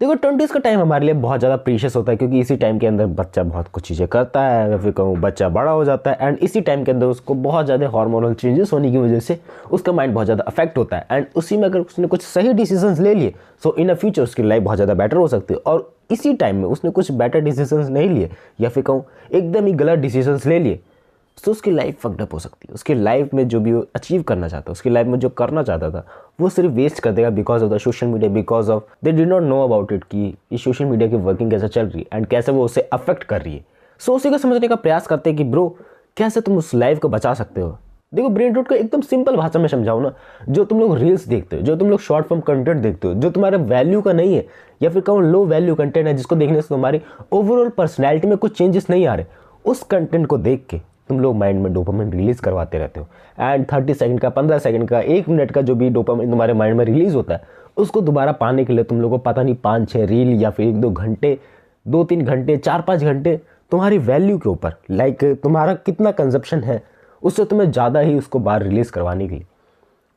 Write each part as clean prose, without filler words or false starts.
देखो 20s का time हमारे लिए बहुत ज़्यादा प्रीशियस होता है, क्योंकि इसी टाइम के अंदर बच्चा बहुत कुछ चीज़ें करता है, या फिर कहूँ बच्चा बड़ा हो जाता है, एंड इसी टाइम के अंदर उसको बहुत ज़्यादा हार्मोनल चेंजेस होने की वजह से उसका माइंड बहुत ज़्यादा अफेक्ट होता है। एंड उसी में अगर उसने कुछ सही डिसीजंस ले लिए सो इन अ फ्यूचर उसकी लाइफ बहुत ज़्यादा बेटर हो सकती है। और इसी टाइम में उसने कुछ बेटर डिसीजंस नहीं लिए, या फिर कहूँ एकदम ही गलत डिसीजंस ले लिए, तो उसकी लाइफ फक्ड अप हो सकती है। उसकी लाइफ में जो भी वो अचीव करना चाहता है, उसकी लाइफ में जो करना चाहता था, वो सिर्फ वेस्ट कर देगा because of the social media, because of they did not know about it कि ये सोशल मीडिया की वर्किंग कैसे चल रही है एंड कैसे वो उसे अफेक्ट कर रही है। सो उसी को समझने का प्रयास करते हैं कि ब्रो कैसे तुम उस लाइफ को बचा सकते हो। देखो ब्रेन रूट को एकदम सिंपल भाषा में समझाओ ना, जो तुम लोग रील्स देखते हो, जो तुम लोग शॉर्ट फॉर्म कंटेंट देखते हो, जो तुम्हारे वैल्यू का नहीं है, या फिर कहूँ लो वैल्यू कंटेंट है, जिसको देखने से तुम्हारी ओवरऑल पर्सनैलिटी में कुछ चेंजेस नहीं आ रहे, उस कंटेंट को देख के तुम लोग माइंड में डोपामिन रिलीज करवाते रहते हो। एंड 30 सेकंड का, 15 सेकंड का, 1 मिनट का जो भी डोपामिन तुम्हारे माइंड में रिलीज होता है, उसको दोबारा पाने के लिए तुम लोगों को पता नहीं 5-6 रील या फिर 1-2 घंटे, 2-3 घंटे, 4-5 घंटे तुम्हारी वैल्यू के ऊपर, लाइक तुम्हारा कितना कंजप्शन है, उससे तुम्हें ज़्यादा ही उसको बाहर रिलीज करवाने के लिए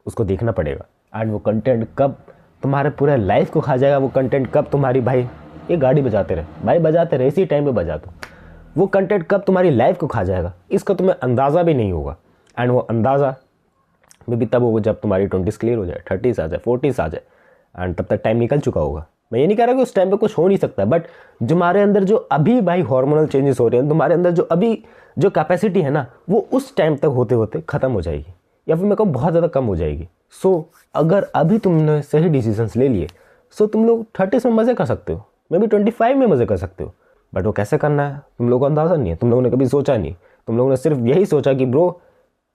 उसको देखना पड़ेगा। एंड वो कंटेंट कब तुम्हारे पूरे लाइफ को खा जाएगा, वो कंटेंट कब तुम्हारी, भाई ये गाड़ी बजाते रहे, भाई बजाते रहे, इसी टाइम पे बजा दो, वो कंटेंट कब तुम्हारी लाइफ को खा जाएगा इसका तुम्हें अंदाज़ा भी नहीं होगा। एंड वो अंदाज़ा में भी तब होगा जब तुम्हारी 20s क्लियर हो जाए, 30s आ जाए, 40s आ जाए, एंड तब तक टाइम निकल चुका होगा। मैं ये नहीं कह रहा कि उस टाइम पे कुछ हो नहीं सकता, बट तुम्हारे अंदर जो अभी भाई हार्मोनल चेंजेस हो रहे हैं, तुम्हारे अंदर जो अभी जो कैपेसिटी है ना, वो उस टाइम तक होते होते ख़त्म हो जाएगी, या फिर मैं कहूँ बहुत ज़्यादा कम हो जाएगी। सो अगर अभी तुमने सही डिसीजंस ले लिए, सो तुम लोग 30s में मज़े कर सकते हो, मे बी 25 में मज़े कर सकते हो, बट वो कैसे करना है तुम लोगों को अंदाज़ा नहीं है, तुम लोगों ने कभी सोचा नहीं। तुम लोगों ने सिर्फ यही सोचा कि ब्रो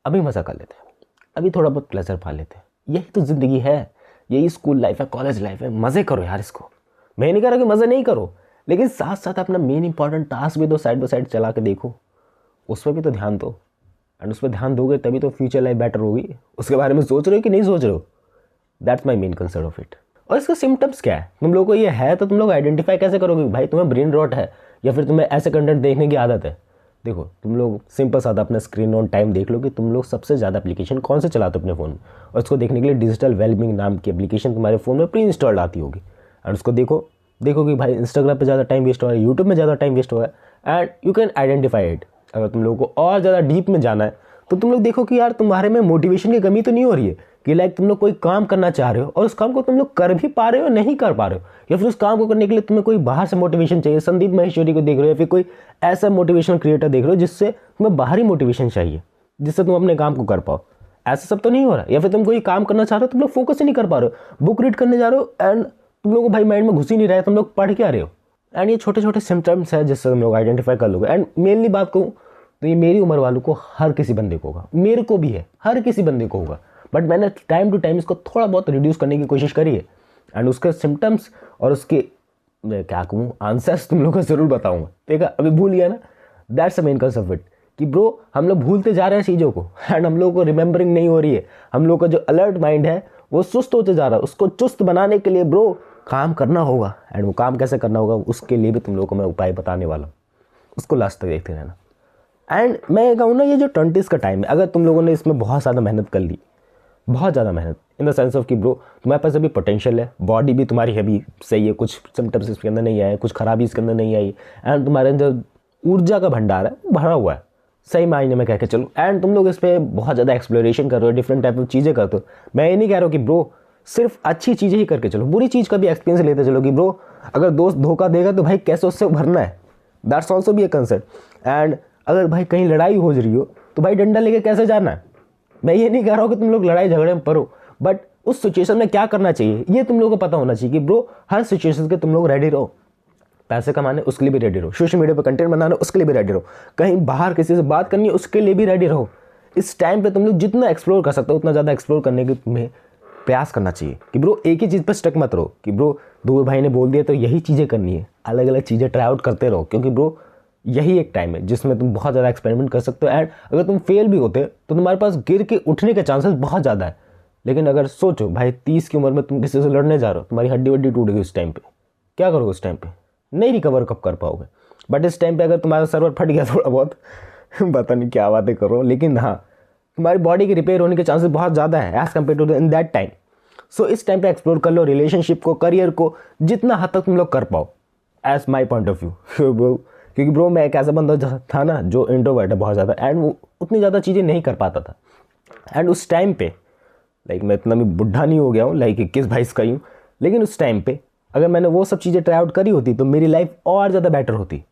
अभी मज़ा कर लेते हैं, अभी थोड़ा बहुत प्लेजर पा लेते हैं, यही तो ज़िंदगी है, यही स्कूल लाइफ है, कॉलेज लाइफ है, मज़े करो यार इसको। मैं नहीं कह रहा कि मज़े नहीं करो, लेकिन साथ साथ अपना मेन इंपॉर्टेंट टास्क भी तो साइड बाय साइड चला के देखो, उस पर भी तो ध्यान दो। एंड उस पर ध्यान दोगे तभी तो फ्यूचर लाइफ बेटर होगी। उसके बारे में सोच रहे हो कि नहीं सोच रहे हो, that's my main concern of it. और इसका सिम्टम्स क्या है, तुम लोगों को ये है तो तुम लोग आइडेंटिफाई कैसे करोगे भाई तुम्हें ब्रेन रॉट है या फिर तुम्हें ऐसे कंटेंट देखने की आदत है। देखो तुम लोग सिंपल सादा अपना स्क्रीन ऑन टाइम देख लो कि तुम लोग सबसे ज़्यादा एप्लीकेशन कौन से चलाते हो अपने फ़ोन में, और उसको देखने के लिए डिजिटल वेलबींग नाम की एप्लीकेशन तुम्हारे फ़ोन में प्री इंस्टॉल्ड आती होगी। एंड उसको देखो कि भाई इंस्टाग्राम पे ज़्यादा टाइम वेस्ट हो रहा है, यूट्यूब में ज़्यादा टाइम वेस्ट हो रहा है, and you can identify it. अगर तुम लोगों को और ज़्यादा डीप में जाना है तो तुम लोग देखो कि यार तुम्हारे में मोटिवेशन की कमी तो नहीं हो रही है, कि लाइक तुम लोग कोई काम करना चाह रहे हो और उस काम को तुम लोग कर भी पा रहे हो, नहीं कर पा रहे हो, या फिर उस काम को करने के लिए तुम्हें कोई बाहर से मोटिवेशन चाहिए, संदीप महेश्वरी को देख रहे हो या फिर कोई ऐसा मोटिवेशन क्रिएटर देख रहे हो जिससे तुम्हें बाहरी मोटिवेशन चाहिए, जिससे तुम अपने काम को कर पाओ। ऐसा सब तो नहीं हो रहा। या फिर तुम कोई काम करना चाह रहे हो, तुम लोग फोकस ही नहीं कर पा रहे हो, बुक रीड करने जा रहे हो एंड तुम लोग को भाई माइंड में घुस ही नहीं रहा है, तुम लोग पढ़ क्या रहे हो। एंड ये छोटे छोटे सिम्टम्स है जिससे तुम लोग आइडेंटिफाई कर लोगे। एंड मेनली बात कहूँ तो ये मेरी उम्र वालों को, हर किसी बंदे को होगा, मेरे को भी है, हर किसी बंदे को होगा, बट मैंने टाइम टू टाइम इसको थोड़ा बहुत रिड्यूस करने की कोशिश करी है। एंड उसके सिम्टम्स और उसके मैं क्या कहूँ आंसर्स तुम लोग को ज़रूर बताऊँगा। ठीक है, अभी भूल गया ना, that's the main concept of it, कि ब्रो हम लोग भूलते जा रहे हैं चीज़ों को, एंड हम लोगों को रिमेंबरिंग नहीं हो रही है। हम लोग का जो अलर्ट माइंड है वो सुस्त होते जा रहा है। उसको चुस्त बनाने के लिए ब्रो काम करना होगा। एंड वो काम कैसे करना होगा उसके लिए भी तुम लोगों को मैं उपाय बताने वाला हूँ, उसको लास्ट तक देखते रहना। एंड मैं कहूँ ना, ये जो 20s का टाइम है, अगर तुम लोगों ने इसमें बहुत ज़्यादा मेहनत कर ली, बहुत ज़्यादा मेहनत इन द सेंस ऑफ कि ब्रो तुम्हारे पास अभी पोटेंशियल है, बॉडी भी तुम्हारी है भी सही है, कुछ सिम्टम्स इसके अंदर नहीं आए, कुछ खराबी इसके अंदर नहीं आई, एंड तुम्हारे अंदर ऊर्जा का भंडार है वो भरा हुआ है, सही मायने में कह के चलो। एंड तुम लोग इस पर बहुत ज़्यादा एक्सप्लोरेशन कर रहे हो, डिफरेंट टाइप ऑफ चीज़ें करते हो। मैं ये नहीं कह रहा हूँ कि ब्रो सिर्फ अच्छी चीज़ें ही करके चलो, बुरी चीज़ का भी एक्सपीरियंस लेते चलो कि ब्रो अगर दोस्त धोखा देगा तो भाई कैसे उससे उभरना है, दैट्स ऑल्सो भी ए कंसेप्ट। एंड अगर भाई कहीं लड़ाई हो रही हो तो भाई डंडा लेके कैसे जाना है। मैं ये नहीं कह रहा हूँ कि तुम लोग लड़ाई झगड़े में पड़ो, बट उस सिचुएशन में क्या करना चाहिए ये तुम लोगों को पता होना चाहिए कि ब्रो हर सिचुएशन के तुम लोग रेडी रहो। पैसे कमाने उसके लिए भी रेडी रहो, सोशल मीडिया पर कंटेंट बनाना उसके लिए भी रेडी रहो, कहीं बाहर किसी से बात करनी है उसके लिए भी रेडी रहो। इस टाइम पे तुम लोग जितना एक्सप्लोर कर सकते हो उतना ज़्यादा एक्सप्लोर करने के तुम्हें प्रयास करना चाहिए, कि ब्रो एक ही चीज़ पर स्टक मत रहो कि ब्रो दो भाई ने बोल दिया तो यही चीज़ें करनी है, अलग अलग चीज़ें ट्राई आउट करते रहो, क्योंकि ब्रो यही एक टाइम है जिसमें तुम बहुत ज़्यादा एक्सपेरिमेंट कर सकते हो। एंड अगर तुम फेल भी होते तो तुम्हारे पास गिर के उठने के चांसेस बहुत ज़्यादा है। लेकिन अगर सोचो भाई 30 की उम्र में तुम किसी से लड़ने जा रहे हो, तुम्हारी हड्डी वड्डी टूट गई उस टाइम पे, क्या करोगे उस टाइम पे, नहीं रिकवर कब कर पाओगे। बट इस टाइम पे अगर तुम्हारा सर्वर फट गया थोड़ा बहुत पता नहीं क्या बातें करो, लेकिन हाँ तुम्हारी बॉडी के रिपेयर होने के चांसेस बहुत ज़्यादा है as compare to in that time. So इस टाइम पे एक्सप्लोर कर लो रिलेशनशिप को, करियर को, जितना हद तक तुम लोग कर पाओ, as my point of view. क्योंकि ब्रो मैं एक ऐसा बंदा था ना जो इंट्रोवर्ट है बहुत ज़्यादा, एंड वो उतनी ज़्यादा चीज़ें नहीं कर पाता था। एंड उस टाइम पे लाइक मैं इतना भी बुढ़ा नहीं हो गया हूँ, लाइक 21-22 का ही हूँ, लेकिन उस टाइम पे अगर मैंने वो सब चीज़ें ट्राई आउट करी होती तो मेरी लाइफ और ज़्यादा बेटर होती।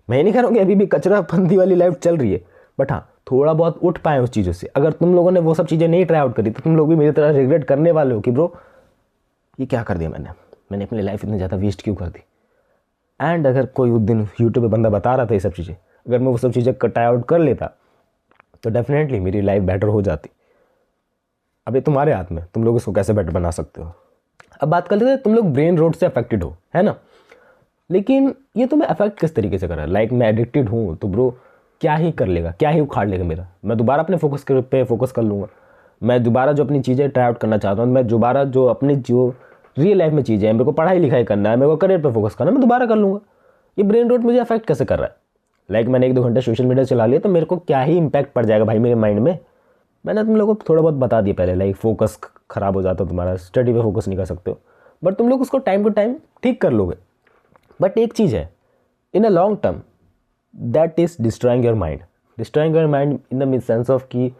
मैं नहीं कह रहा हूँ कि अभी भी कचरा पंदी वाली लाइफ चल रही है, बट हाँ थोड़ा बहुत उठ पाए उस चीज़ों से। अगर तुम लोगों ने वो सब चीज़ें नहीं ट्राई आउट करी तो तुम लोग भी मेरी तरह रिग्रेट करने वाले हो कि ब्रो ये क्या कर दिया मैंने अपनी लाइफ इतनी ज़्यादा वेस्ट क्यों कर दी। एंड अगर कोई उस दिन यूट्यूब पे बंदा बता रहा था ये सब चीज़ें, अगर मैं वो सब चीज़ें ट्राई आउट कर लेता तो डेफिनेटली मेरी लाइफ बेटर हो जाती। अब ये तुम्हारे हाथ में, तुम लोग इसको कैसे बेटर बना सकते हो। अब बात कर लेते हैं, तुम लोग ब्रेन रोट से अफेक्टेड हो, है ना, लेकिन ये तुम्हें अफेक्ट किस तरीके से कर रहा है। लाइक मैं एडिक्टेड हूँ तो ब्रो क्या ही कर लेगा, क्या ही उखाड़ लेगा मेरा। मैं दोबारा अपने पे फोकस कर लूँगा, मैं दोबारा जो अपनी चीज़ें ट्राई आउट करना चाहता हूँ, मैं दोबारा जो अपनी जो रियल लाइफ में चीज़ें हैं, मेरे को पढ़ाई लिखाई करना है, मेरे को करियर पे फोकस करना है, मैं दोबारा कर लूँगा। ये ब्रेन रोट मुझे अफेक्ट कैसे कर रहा है। लाइक मैंने 1-2 घंटे सोशल मीडिया चला लिया तो मेरे को क्या ही इंपैक्ट पड़ जाएगा भाई मेरे माइंड में। मैंने तुम लोगों को थोड़ा बहुत बता दिया पहले, लाइक फोकस ख़राब हो जाता है तुम्हारा, स्टडी पे फोकस नहीं कर सकते हो, बट तुम लोग उसको टाइम टू टाइम ठीक कर लोगे। बट एक चीज़ है, in a long term that is destroying your mind in the sense of कि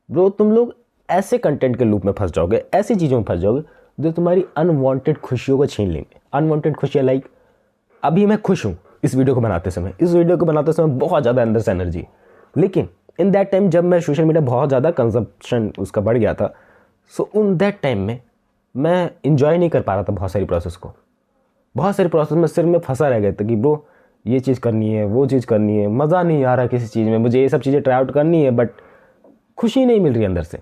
ब्रो तुम लोग ऐसे कंटेंट के लूप में फंस जाओगे, ऐसी चीज़ों में फंस जाओगे जो तुम्हारी अनवांटेड खुशियों को छीन लेंगे। अनवांटेड खुशियाँ लाइक अभी मैं खुश हूँ इस वीडियो को बनाते समय बहुत ज़्यादा अंदर से एनर्जी, लेकिन इन दैट टाइम जब मैं सोशल मीडिया बहुत ज़्यादा कंजप्शन उसका बढ़ गया था, सो उन दैट टाइम में मैं इंजॉय नहीं कर पा रहा था बहुत सारी प्रोसेस में सिर्फ में फंसा रह गया था कि ब्रो ये चीज़ करनी है, वो चीज़ करनी है, मज़ा नहीं आ रहा किसी चीज़ में, मुझे ये सब चीज़ें ट्राई आउट करनी है बट खुशी नहीं मिल रही अंदर से।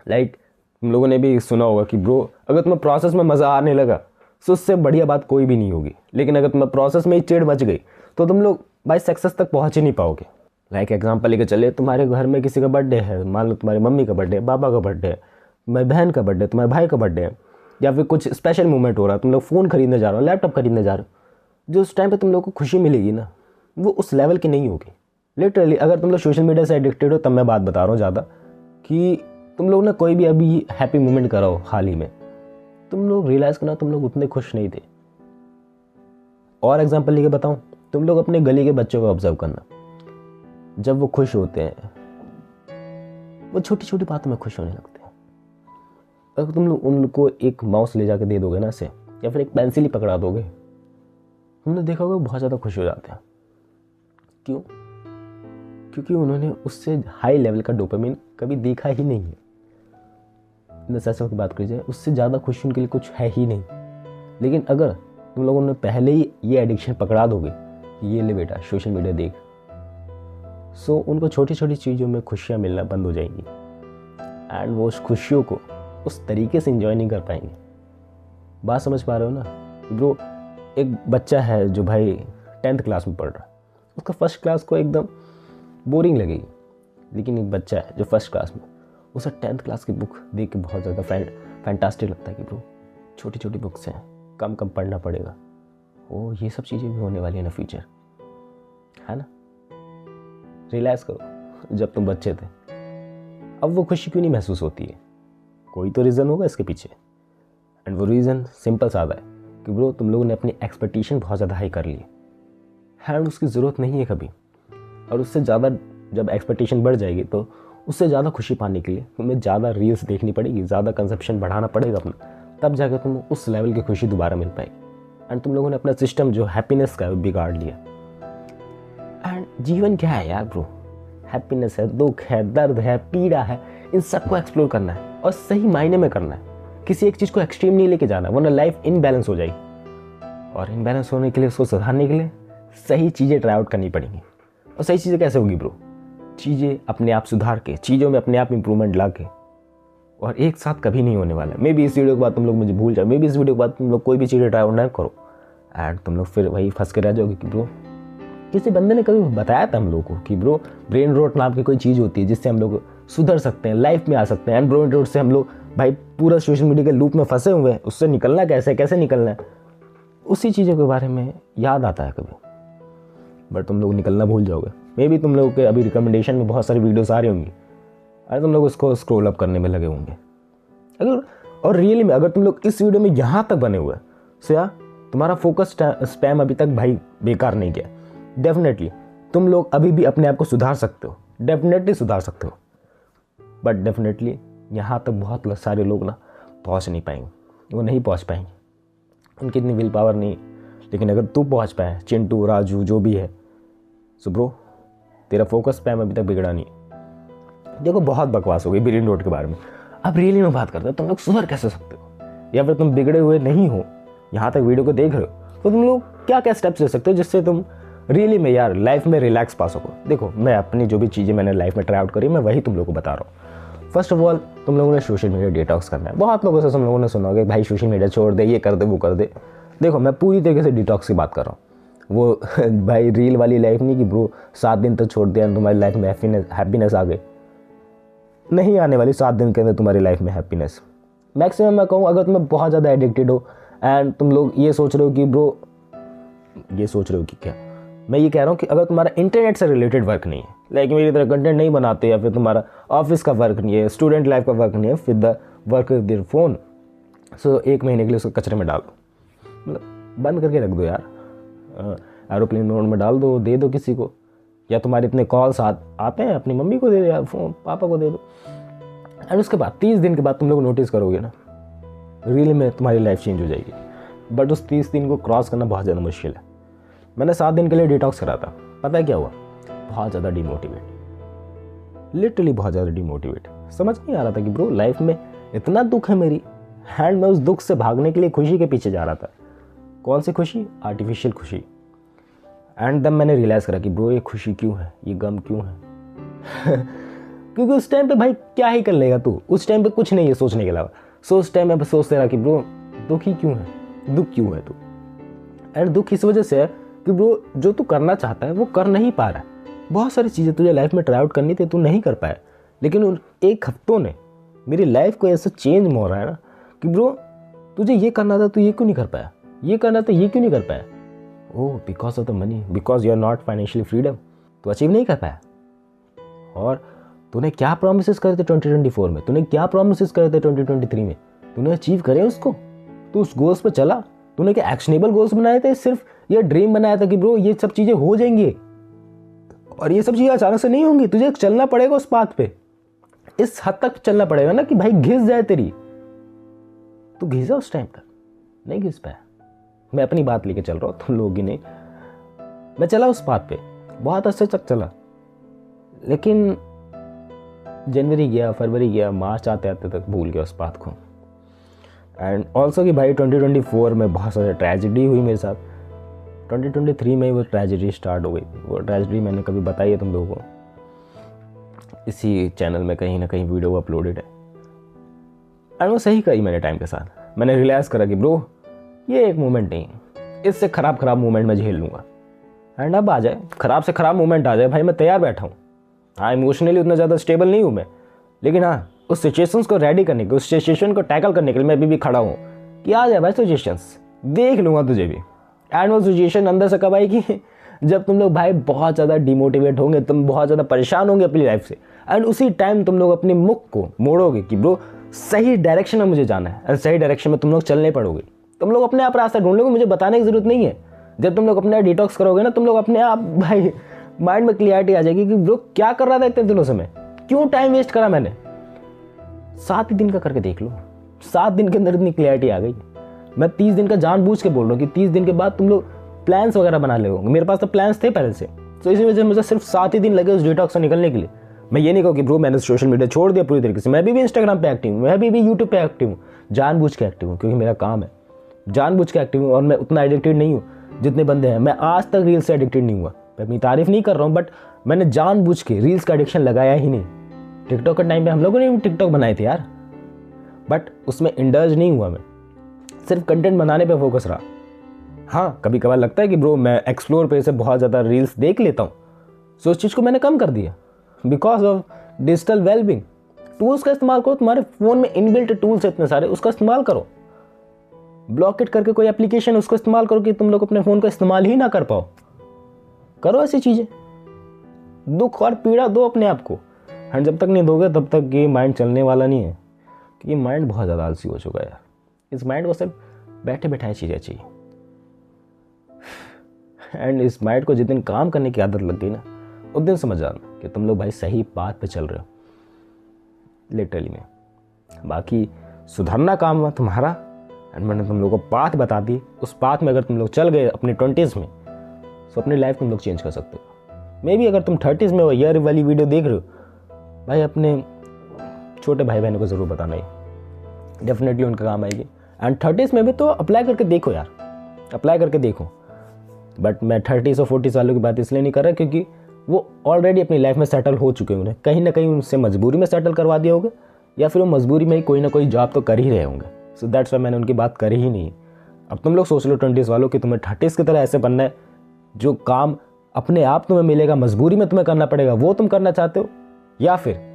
लाइक तुम लोगों ने भी सुना होगा कि ब्रो अगर तुम्हें प्रोसेस में मज़ा आने लगा तो उससे बढ़िया बात कोई भी नहीं होगी, लेकिन अगर तुम्हें प्रोसेस में ही चिढ़ मच गई तो तुम लोग बाय सक्सेस तक पहुँच ही नहीं पाओगे। लाइक एग्जांपल लेके चले, तुम्हारे घर में किसी का बर्थडे है, मान लो तुम्हारी मम्मी का बर्थडे है, पापा का बर्थडे है, तुम्हारी बहन का बर्थडे है, तुम्हारे भाई का बर्थडे है, या फिर कुछ स्पेशल मोमेंट हो रहा है, तुम लोग फ़ोन खरीदने जा रहे हो, लैपटॉप खरीदने जा रहे हो, जो उस टाइम पे तुम लोग को खुशी मिलेगी ना वो उस लेवल की नहीं होगी। लिटरली अगर तुम लोग सोशल मीडिया से एडिक्टेड हो तब मैं बात बता रहा हूँ ज़्यादा, कि तुम लोग ने कोई भी अभी हैप्पी मोमेंट करा हो हाल ही में, तुम लोग रियलाइज़ करना तुम लोग उतने खुश नहीं थे। और एग्जांपल लेके बताऊं, तुम लोग अपने गली के बच्चों को ऑब्जर्व करना, जब वो खुश होते हैं वो छोटी छोटी बातों में खुश होने लगते हैं। अगर तुम लोग उनको एक माउस ले जाके दे दोगे ना से, या फिर एक पेंसिल ही पकड़ा दोगे, तुमने देखा होगा बहुत ज़्यादा खुश हो जाते हैं। क्यों? क्योंकि उन्होंने उससे हाई लेवल का डोपामिन कभी देखा ही नहीं है। नेसेसिटी की बात करी जाए, उससे ज़्यादा खुशी उनके लिए कुछ है ही नहीं। लेकिन अगर तुम लोगों ने पहले ही ये एडिक्शन पकड़ा दोगे, ये ले बेटा सोशल मीडिया देख, सो उनको छोटी छोटी चीज़ों में खुशियाँ मिलना बंद हो जाएंगी एंड वो उस खुशियों को उस तरीके से इंजॉय नहीं कर पाएंगे। बात समझ पा रहे हो ना ब्रो? एक बच्चा है जो भाई 10th क्लास में पढ़ रहा है, उसका फर्स्ट क्लास को एकदम बोरिंग लगेगी, लेकिन एक बच्चा है जो फर्स्ट क्लास में, उसे 10th क्लास की बुक देख के बहुत ज़्यादा फैंटास्टिक लगता है कि ब्रो छोटी छोटी बुक्स हैं, कम कम पढ़ना पड़ेगा, ओ ये सब चीज़ें भी होने वाली है ना फ्यूचर, है ना। रियलाइज़ करो जब तुम बच्चे थे अब वो खुशी क्यों नहीं महसूस होती है, कोई तो रीज़न होगा इसके पीछे। एंड वो रीज़न सिंपल सादा है कि ब्रो तुम लोगों ने अपनी एक्सपेक्टेशन बहुत ज़्यादा हाई कर ली है एंड उसकी ज़रूरत नहीं है कभी। और उससे ज़्यादा जब एक्सपेक्टेशन बढ़ जाएगी तो उससे ज़्यादा खुशी पाने के लिए तुम्हें ज़्यादा रील्स देखनी पड़ेगी, ज़्यादा कंजप्शन बढ़ाना पड़ेगा अपना, तब जाकर तुम्हें उस लेवल की खुशी दोबारा मिल पाएगी। एंड तुम लोगों ने अपना सिस्टम जो हैप्पीनेस का बिगाड़ लिया। एंड जीवन क्या है यार ब्रो? हैप्पीनेस है, दुख है, दर्द है, पीड़ा है, इन सबको एक्सप्लोर करना है और सही मायने में करना है। किसी एक चीज़ को एक्सट्रीम नहीं लेके जाना, वरना लाइफ इनबैलेंस हो जाएगी। और इनबैलेंस होने के लिए, उसको सुधारने के लिए सही चीज़ें ट्राई आउट करनी पड़ेंगी। और सही चीज़ें कैसे होगी ब्रो? चीज़ें अपने आप सुधार के, चीज़ों में अपने आप इंप्रूवमेंट ला के, और एक साथ कभी नहीं होने वाला। मे बी इस वीडियो के बाद तुम लोग मुझे भूल जाओ, मे बी इस वीडियो के बाद तुम लोग कोई भी चीज़ें ट्राई आउट ना करो एंड तुम लोग फिर वही फंस के रह जाओगे कि ब्रो किसी बंदे ने कभी बताया था हम लोग को कि ब्रो ब्रेन रोट नाम की कोई चीज़ होती है जिससे हम लोग सुधर सकते हैं, लाइफ में आ सकते हैं। एंड ब्रेन रोट से हम लोग भाई पूरा सोशल मीडिया के लूप में फंसे हुए हैं, उससे निकलना कैसे निकलना है, उसी चीज़ों के बारे में याद आता है कभी, बट तुम लोग निकलना भूल जाओगे। मे बी तुम लोगों के अभी रिकमेंडेशन में बहुत सारी वीडियोस आ रही होंगी, अरे तुम लोग उसको स्क्रॉल अप करने में लगे होंगे। अगर और रियली में अगर तुम लोग इस वीडियो में यहाँ तक बने हुए सो यार तुम्हारा फोकस स्पैम अभी तक भाई बेकार नहीं गया। डेफिनेटली तुम लोग अभी भी अपने आप को सुधार सकते हो, डेफिनेटली सुधार सकते हो, बट डेफिनेटली यहाँ तक बहुत सारे लोग ना पहुँच नहीं पाएंगे, वो नहीं पहुँच पाएंगे, उनकी इतनी विल पावर नहीं। लेकिन अगर तू पहुँच पाए, चिंटू राजू जो भी है, सो ब्रो तेरा फोकस स्पैम अभी तक बिगड़ा नहीं। देखो बहुत बकवास हो गई ब्रेन रोट के बारे में, अब रियली में बात करते हैं तुम लोग सुधर कैसे सकते हो, या फिर तुम बिगड़े हुए नहीं हो, यहाँ तक वीडियो को देख रहे हो तो तुम लोग क्या क्या स्टेप्स ले सकते हो जिससे तुम रियली में यार लाइफ में रिलैक्स पा सको। देखो मैं अपनी जो भी चीज़ें मैंने लाइफ में ट्राई आउट करी मैं वही तुम लोगों को बता रहा हूँ। फर्स्ट ऑफ ऑल तुम लोगों ने सोशल मीडिया डिटॉक्स करना है। बहुत लोगों से तुम लोगों ने सुना होगा भाई सोशल मीडिया छोड़ दे, ये कर दे वो कर दे। देखो मैं पूरी तरीके से डिटॉक्स की बात कर रहा हूँ, वो भाई रील वाली लाइफ नहीं कि ब्रो 7 दिन तक छोड़ दिया तुम्हारी लाइफ में हैप्पीनेस आ गई, नहीं आने वाली 7 दिन के अंदर तुम्हारी लाइफ में हैप्पीनेस। मैक्सिमम मैं कहूँ अगर तुम्हें बहुत ज़्यादा एडिक्टेड हो एंड तुम लोग ये सोच रहे हो कि ब्रो, ये सोच रहे हो कि क्या, मैं ये कह रहा हूँ कि अगर तुम्हारा इंटरनेट से रिलेटेड वर्क नहीं है, लाइक मेरी तरह कंटेंट नहीं बनाते, या फिर तुम्हारा ऑफिस का वर्क नहीं है, स्टूडेंट लाइफ का वर्क नहीं है, फिर the work with your phone, so 1 महीने के लिए उसको कचरे में डाल दो, मतलब बंद करके रख दो यार, एरोप्लेन मोड में डाल दो, दे दो किसी को, या तुम्हारे इतने कॉल्स आते हैं अपनी मम्मी को दे दो या फोन पापा को दे दो। एंड उसके बाद 30 दिन के बाद तुम लोग नोटिस करोगे ना रियली में तुम्हारी लाइफ चेंज हो जाएगी, बट उस 30 दिन को क्रॉस करना बहुत ज़्यादा मुश्किल है। मैंने 7 दिन के लिए डिटॉक्स करा था, पता है क्या हुआ, बहुत ज़्यादा डिमोटिवेट, लिटरली बहुत ज़्यादा डिमोटिवेट, समझ नहीं आ रहा था कि ब्रो लाइफ में इतना दुख है मेरी, एंड मैं उस दुख से भागने के लिए खुशी के पीछे जा रहा था। कौन सी खुशी, आर्टिफिशियल खुशी। एंड तब मैंने रियलाइज़ करा कि ब्रो ये खुशी क्यों है, ये गम क्यों है क्योंकि उस टाइम पे भाई क्या ही कर लेगा तू, उस टाइम पे कुछ नहीं है सोचने के अलावा। सो उस टाइम में सोचते रहा कि ब्रो दुख ही क्यों है, दुख क्यों है तू। एंड दुख इस वजह से है कि ब्रो जो तू करना चाहता है वो कर नहीं पा रहा है। बहुत सारी चीज़ें तुझे लाइफ में ट्राई आउट करनी थी, तू नहीं कर पाया, लेकिन उन 1 हफ्तों ने मेरी लाइफ को ऐसा चेंज हो रहा है ना कि ब्रो तुझे ये करना था तो ये क्यों नहीं कर पाया, ये करना था ये क्यों नहीं कर पाया। Oh because of the money, because you are not financially freedom, तो अचीव नहीं कर पाया। और तूने क्या प्रॉमिसेस करे थे 2024 में, तूने क्या प्रॉमिसेस करे थे 2023 में, तूने अचीव करे उसको, तू उस गोल्स पे चला, तूने क्या एक्शनेबल गोल्स बनाए थे, सिर्फ ये ड्रीम बनाया था कि ब्रो ये सब चीज़ें हो जाएंगी, और ये सब चीज़ें अचानक से नहीं होंगी, तुझे चलना पड़ेगा उस पाथ पे, इस हद तक चलना पड़ेगा ना कि भाई घिस जाए तेरी, तू घिसा उस टाइम तक नहीं घिस पाया। मैं अपनी बात लेके चल रहा हूँ, तुम लोग ही नहीं, मैं चला उस पाथ पे बहुत अच्छे तक चला, लेकिन जनवरी गया, फरवरी गया, मार्च आते आते तक भूल गया उस बात को। एंड ऑल्सो कि भाई 2024 में बहुत सारी ट्रेजिडी हुई मेरे साथ, 2023 में वो ट्रेजिडी स्टार्ट हो गई। वो ट्रेजिडी मैंने कभी बताई है तुम लोगों को, इसी चैनल में कहीं ना कहीं वीडियो अपलोडेड है। एंड वो सही कही मैंने टाइम के साथ, मैंने रियलाइज़ करा कि ब्रो ये एक मोमेंट नहीं, इससे ख़राब मोमेंट मैं झेल लूँगा। एंड अब आ जाए ख़राब से ख़राब मोमेंट आ जाए भाई, मैं तैयार बैठा हूँ। हाँ इमोशनली उतना ज़्यादा स्टेबल नहीं हूँ मैं, लेकिन हाँ उस सिचुएशंस को रेडी करने के, उस सिचुएशन को टैकल करने के लिए मैं अभी भी खड़ा हूँ कि आ जाए भाई सिचुएशंस, देख लूँगा तुझे भी। एंड वो सिचुएशन अंदर से कब आएगी, जब तुम लोग भाई बहुत ज़्यादा डिमोटिवेट होंगे, तुम बहुत ज़्यादा परेशान होंगे अपनी लाइफ से, एंड उसी टाइम तुम लोग अपने मुख को मोड़ोगे कि ब्रो सही डायरेक्शन में मुझे जाना है, एंड सही डायरेक्शन में तुम लोग चलने पड़ोगे। तुम लोग अपने आप रास्ता ढूंढ लोगे, मुझे बताने की जरूरत नहीं है। जब तुम लोग अपने डिटॉक्स करोगे ना, तुम लोग अपने आप भाई माइंड में क्लियरिटी आ जाएगी कि ब्रो क्या कर रहा था इतने दिनों से, मैं क्यों टाइम वेस्ट करा मैंने। 7 ही दिन का करके देख लो, 7 दिन के अंदर इतनी क्लियरिटी आ गई। मैं 30 दिन का जानबूझ के बोल रहा हूँ कि 30 दिन के बाद तुम लोग प्लान्स वगैरह बना ले होंगे। मेरे पास तो प्लान्स थे पहले से, तो इसी वजह से मुझे सिर्फ 7 ही दिन लगे उस डिटॉक्स से निकलने के लिए। मैं ये नहीं कहूँ कि ब्रो मैंने सोशल मीडिया छोड़ दिया पूरी तरीके से, मैं भी इंस्टाग्राम पे एक्टिव हूँ, मैं भी यूट्यूब पे एक्टिव हूँ, जानबूझ के एक्टिव हूँ क्योंकि मेरा काम है, जानबूझ के एक्टिव हूँ। और मैं उतना एडिक्टेड नहीं हूँ जितने बंदे हैं, मैं आज तक रील्स से एडिक्टेड नहीं हुआ। मैं अपनी तारीफ नहीं कर रहा हूँ, बट मैंने जानबूझ के रील्स का एडिक्शन लगाया ही नहीं। टिकटॉक के टाइम पे हम लोगों ने टिकटॉक बनाए थे यार, बट उसमें इंडल्ज नहीं हुआ, मैं सिर्फ कंटेंट बनाने पे फोकस रहा। हाँ कभी कभार लगता है कि ब्रो मैं एक्सप्लोर पे से बहुत ज़्यादा रील्स देख लेता हूँ, सो उस चीज़ को मैंने कम कर दिया because of digital wellbeing. Tools का इस्तेमाल करो, तुम्हारे फ़ोन में इनबिल्ट टूल्स इतने सारे, उसका इस्तेमाल करो। ब्लॉकेट करके कोई एप्लीकेशन उसको इस्तेमाल करो कि तुम लोग अपने फ़ोन का इस्तेमाल ही ना कर पाओ। करो ऐसी चीज़ें, दुख और पीड़ा दो अपने आप को, एंड जब तक नहीं दोगे तब तक ये माइंड चलने वाला नहीं है। कि माइंड बहुत ज़्यादा आलसी हो चुका है यार। इस माइंड को सिर्फ बैठे बैठाए चीज़ें चाहिए। एंड इस माइंड को जिस दिन काम करने की आदत लग गई ना, उस दिन समझ आना कि तुम लोग भाई सही बात पे चल रहे हो, लिटरली में। बाकी सुधरना काम है तुम्हारा, एंड मैंने तुम लोगों को बात बता दी। उस बात में अगर तुम लोग चल गए अपनी 20s में, तो अपनी लाइफ तुम लोग चेंज कर सकते हो। मे बी अगर तुम 30s में हो, ईयर वाली वीडियो देख रहे हो, भाई अपने छोटे भाई बहनों को ज़रूर बताना ही, डेफिनेटली उनका काम आएगी। एंड 30s में भी तो अप्लाई करके देखो यार, अप्लाई करके देखो। बट मैं 30s और 40s वालों की बात इसलिए नहीं कर रहा क्योंकि वो ऑलरेडी अपनी लाइफ में सेटल हो चुके होंगे, कहीं ना कहीं उनसे मजबूरी में सेटल करवा दिया होगा, या फिर वो मजबूरी में ही कोई ना कोई जॉब तो कर ही रहे होंगे। सो दैट्स वाई मैंने उनकी बात करी ही नहीं। अब तुम लोग सोच लो 20s वालों कि तुम्हें 30s की तरह ऐसे बनना है, जो काम अपने आप तुम्हें मिलेगा, मजबूरी में तुम्हें करना पड़ेगा, वो तुम करना चाहते हो, या फिर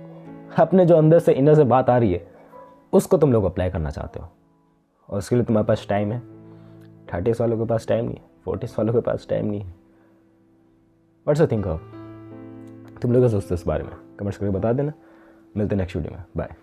अपने जो अंदर से इनर से बात आ रही है उसको तुम लोग अप्लाई करना चाहते हो। और उसके लिए तुम्हारे पास टाइम है। 30s वालों के पास टाइम नहीं है, 40s वालों के पास टाइम नहीं है। What's you think of? तुम लोग क्या सोचते हो इस बारे में? कमेंट्स करके बता देना। मिलते हैं नेक्स्ट वीडियो में। बाय।